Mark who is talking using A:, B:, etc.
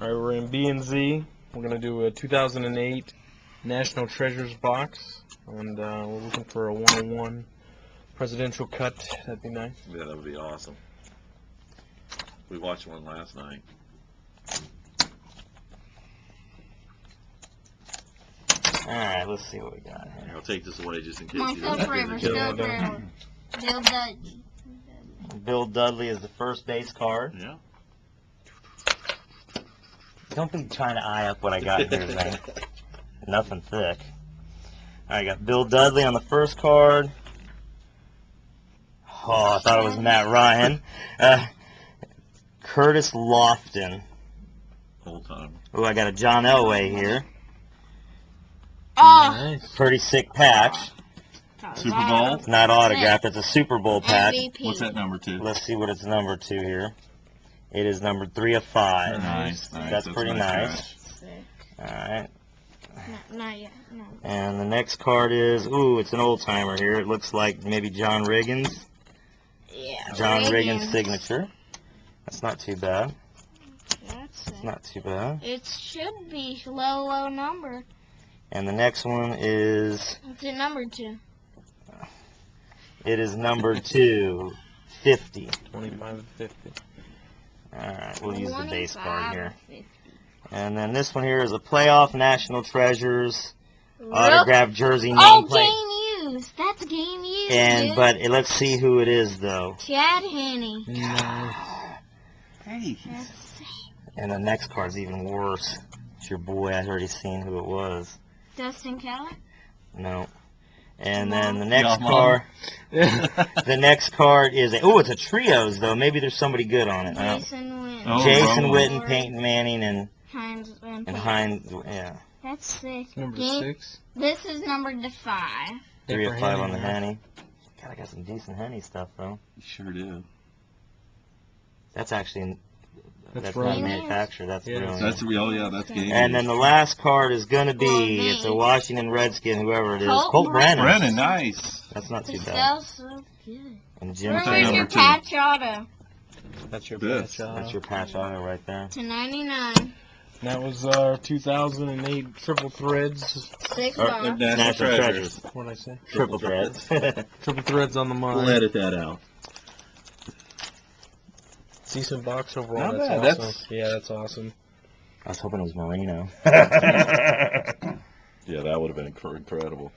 A: Alright, we're in B and Z. We're going to do a 2008 National Treasures box. And we're looking for a 101 presidential cut. That'd be nice.
B: Yeah, that would be awesome. We watched one last night.
C: Alright, let's see what we got here.
B: I'll take this away just in case.
D: Come on, still forever, still forever. Bill Dudley.
C: Bill Dudley is the first base card.
B: Yeah.
C: Don't be trying to eye up what I got here tonight. Nothing thick. I got Bill Dudley on the first card. Oh, I thought it was Matt Ryan. Curtis Lofton.
B: Old time.
C: Oh, I got a John Elway here.
D: Oh!
A: Nice.
C: Pretty sick patch.
B: Super Bowl?
C: It's not autographed, it's a Super Bowl patch.
D: MVP.
B: What's that number 2?
C: Let's see what it's number 2 here. It is number 3 of 5.
B: Nice.
C: That's pretty nice. Alright.
D: Not yet. No.
C: And the next card is, ooh, it's an old timer here. It looks like maybe John Riggins.
D: Yeah.
C: John Riggins' signature. That's not too bad.
D: That's
C: Not too bad.
D: it should be low number.
C: And the next one is,
D: What's it number 2?
C: it is number 2, 50.
A: 25 and 50.
C: Alright, we'll use the base
D: 25
C: card here.
D: 50.
C: And then this one here is a playoff National Treasures autographed jersey
D: Oh,
C: nameplate.
D: game used. That's game used.
C: And
D: dude.
C: but let's see who it is though.
D: Chad Henne.
A: Nice.
B: Hey.
D: That's
C: And the next card's even worse. It's your boy. I'd already seen who it was.
D: Dustin Keller.
C: No. And then the next
B: Mom.
C: card. The next card is oh, it's a trios though. Maybe there's somebody good on it.
D: Jason Witten.
B: Oh,
C: Jason
B: Romo.
C: Witten, Peyton Manning, and Hines. Yeah,
D: That's 6.
A: Number
D: Game-
A: 6.
D: This is numbered to 5.
C: 3 of 5 on the
A: Henny.
C: Henny. God, I got some decent Henny stuff though.
B: You sure do.
C: That's actually that's
A: real.
C: not manufactured. That's
A: Yeah,
C: real.
B: That's real, yeah, that's game.
C: And then the last card is gonna be
D: Well,
C: it's a Washington Redskin, whoever it is,
D: Colt
C: Colt Brennan.
B: Brennan, nice.
C: That's not too
D: This
C: bad.
D: smells so good.
C: And Jim
D: Where's
B: number
D: your
B: 2?
D: patch auto?
A: That's your
B: This.
A: patch.
C: That's your patch auto right there.
D: To 99.
A: That was our 2008 Triple Threads.
D: 6
C: Or-
D: bucks.
C: National Treasures.
A: What did I say?
C: Triple threads.
A: Triple Threads on the
B: We'll
A: mind.
B: edit that out.
A: Decent box overall.
B: Not
A: That's
B: bad.
A: awesome.
B: That's-
A: Yeah, that's awesome.
C: I was hoping it was Merino.
B: Yeah, that would have been incredible.